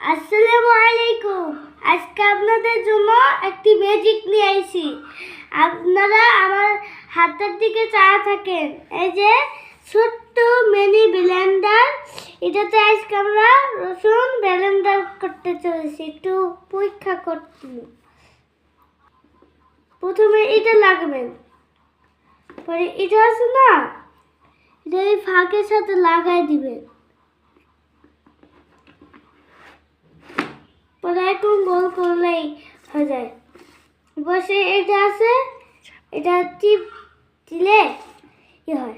আসসালামু আলাইকুম। আজকে আপনাদের জন্য একটি ম্যাজিক নিয়ে আইছি। আপনারা আমার হাতের দিকে চাওয়া থাকেন। এই যে ছোট্ট মিনি ব্লেন্ডার, এটাতে আজকে আমরা রসুন ব্লেন্ডার করতে চলেছি। একটু পরীক্ষা করতে, প্রথমে এটা লাগবেন, পরে এটা আছে না, এটা এই ফাঁকের সাথে লাগাই দিবেন। পরে একটু গোল করলেই হয়ে যায়। বসে এটা আছে, এটা টিপ দিলে কি হয়।